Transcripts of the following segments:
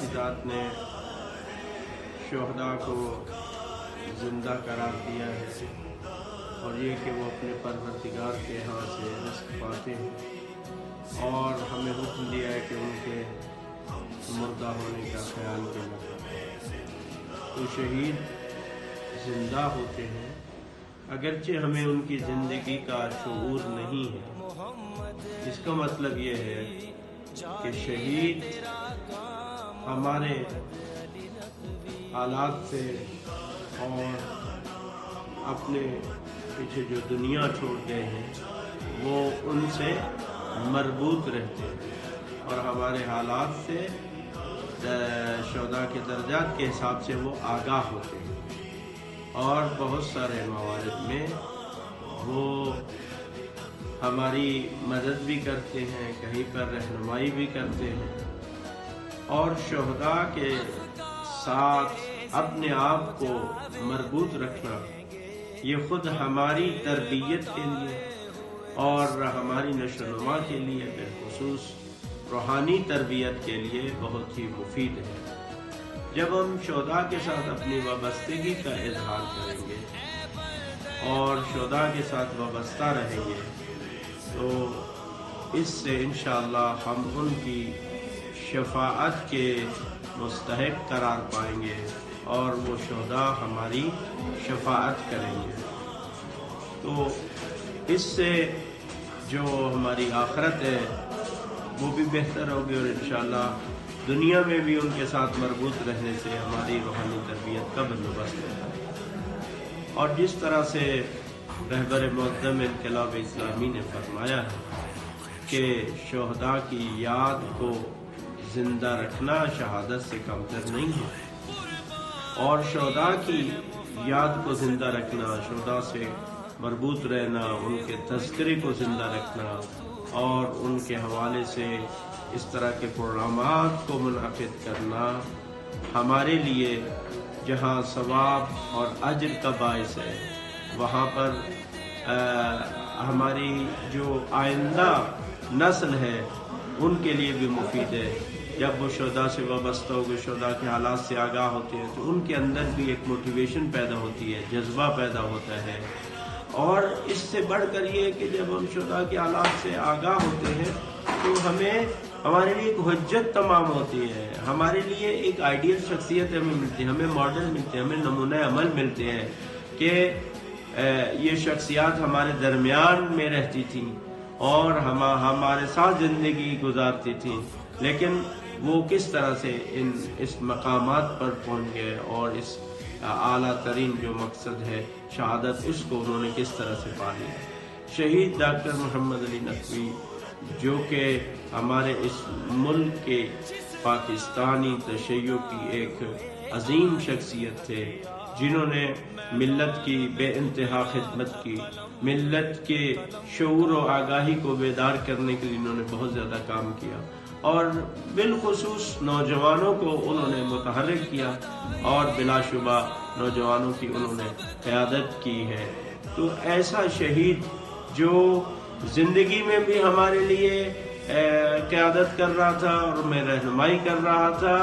की ज़ात ने शुहदा को ज़िंदा करार दिया है और ये कि वो अपने परवरदिगार के यहाँ से रिज़्क़ पाते हैं और हमें हुक्म दिया है कि उनके मुर्दा होने का ख्याल करना। तो शहीद ज़िंदा होते हैं, अगरचे हमें उनकी ज़िंदगी का शऊर नहीं है। इसका मतलब ये है कि शहीद हमारे हालात से और अपने पीछे जो दुनिया छोड़ गए हैं वो उनसे मरबूत रहते हैं और हमारे हालात से शुहदा के दर्जात के हिसाब से वो आगाह होते हैं और बहुत सारे मवारिद में वो हमारी मदद भी करते हैं, कहीं पर रहनुमाई भी करते हैं और शुहदा के साथ अपने आप को मरबूत रखना ये ख़ुद हमारी तरबियत के लिए और हमारी नशोनुमा के लिए, बिलखुसूस रूहानी तरबियत के लिए बहुत ही मुफीद है। जब हम शुहदा के साथ अपनी वाबस्तगी का इजहार करेंगे और शुहदा के साथ वाबस्ता रहेंगे तो इससे इंशाअल्लाह हम उनकी शफाअत के मुस्तहिक करार पाएंगे और वो शुहदा हमारी शफाअत करेंगे। तो इससे जो हमारी आखिरत है वो भी बेहतर होगी और इंशाअल्लाह दुनिया में भी उनके साथ मरबूत रहने से हमारी रूहानी तरबियत का बंदोबस्त होता है। और जिस तरह से रहबर मुअज़्ज़म इनक़िलाब इस्लामी ने फरमाया है कि शुहदा की याद को ज़िंदा रखना शहादत से कमतर नहीं है और शुहदा की याद को ज़िंदा रखना, शुहदा से मरबूत रहना, उनके तज़किरे को ज़िंदा रखना और उनके हवाले से इस तरह के प्रोग्रामात को मुनाक़िद करना हमारे लिए जहाँ सवाब और अज्र का बाइस है, वहाँ पर हमारी जो आइंदा नस्ल है उनके लिए भी मुफीद है। जब वो शुहदा से वाबस्ता होकर शुहदा के हालात से आगाह होते हैं तो उनके अंदर भी एक मोटिवेशन पैदा होती है, जज्बा पैदा होता है। और इससे बढ़कर ये कि जब हम शुहदा के हालात से आगाह होते हैं तो हमारे लिए एक हुज्जत तमाम होती है, हमारे लिए एक आइडियल शख्सियत हमें मिलती है, हमें मॉडल मिलते हैं, हमें नमूना अमल मिलते हैं कि ये शख्सियात हमारे दरमियान में रहती थी और हमारे साथ ज़िंदगी गुजारती थी, लेकिन वो किस तरह से इस मकामात पर पहुँच गए और इस आला तरीन जो मकसद है शहादत, उसको उन्होंने किस तरह से पा लिया। शहीद डॉक्टर मोहम्मद अली नकवी जो कि हमारे इस मुल्क के पाकिस्तानी तशय्युअ की एक अजीम शख्सियत थे, जिन्होंने मिल्लत की बेइंतहा खिदमत की, मिल्लत के शऊर व आगाही को बेदार करने के लिए इन्होंने बहुत ज़्यादा काम किया और बिलखुसूस नौजवानों को उन्होंने मुतहर्रिक किया और बिलाशुबा नौजवानों की उन्होंने क़यादत की है। तो ऐसा शहीद जो ज़िंदगी में भी हमारे लिए क़यादत कर रहा था और मैं रहनुमाई कर रहा था,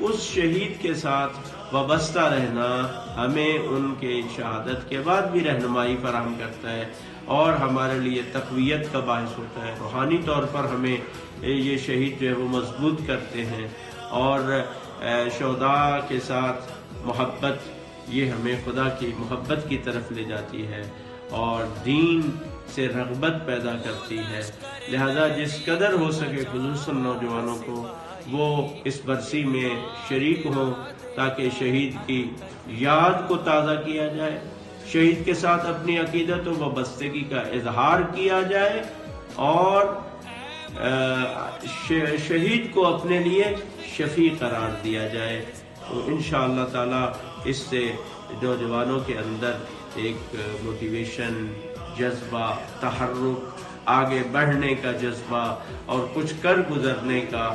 उस शहीद के साथ वाबस्ता रहना हमें उनके शहादत के बाद भी रहनुमाई फराहम करता है और हमारे लिए तक़वियत का बाइस होता है। रूहानी तौर पर हमें ये शहीद जो है वो मजबूत करते हैं और शुहदा के साथ मोहब्बत ये हमें खुदा की मोहब्बत की तरफ ले जाती है और दीन से रग़बत पैदा करती है। लिहाजा जिस कदर हो सके खुसूसन नौजवानों को वो इस बरसी में शरीक हों ताकि शहीद की याद को ताज़ा किया जाए, शहीद के साथ अपनी अकीदत व वाबस्तगी का इजहार किया जाए और शहीद को अपने लिए शफी करार दिया जाए। तो इंशाअल्लाह ताला इससे नौजवानों के अंदर एक मोटिवेशन, जज्बा, तहर्रुक, आगे बढ़ने का जज्बा और कुछ कर गुजरने का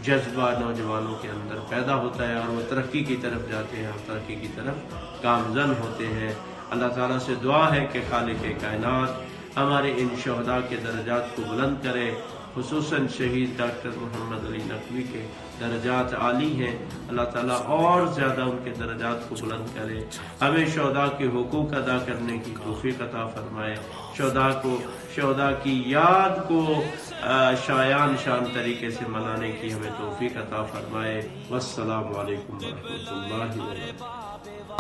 जज्बा नौजवानों के अंदर पैदा होता है और वो तरक्की की तरफ जाते हैं और तरक्की की तरफ कामज़न होते हैं। अल्लाह ताला से दुआ है कि खालिक़ कायनात हमारे इन शुहदा के दर्जात को बुलंद करे خصوصاً شہید ڈاکٹر محمد علی نقوی کے درجات عالی ہیں، اللہ تعالیٰ اور زیادہ ان کے درجات کو بلند کرے، ہمیں شہداء کے حقوق ادا کرنے کی توفیق عطا فرمائے، شہداء کی یاد کو شایان شان طریقے سے منانے کی ہمیں توفیق عطا فرمائے۔ والسلام علیکم ورحمۃ اللہ وبرکاتہ۔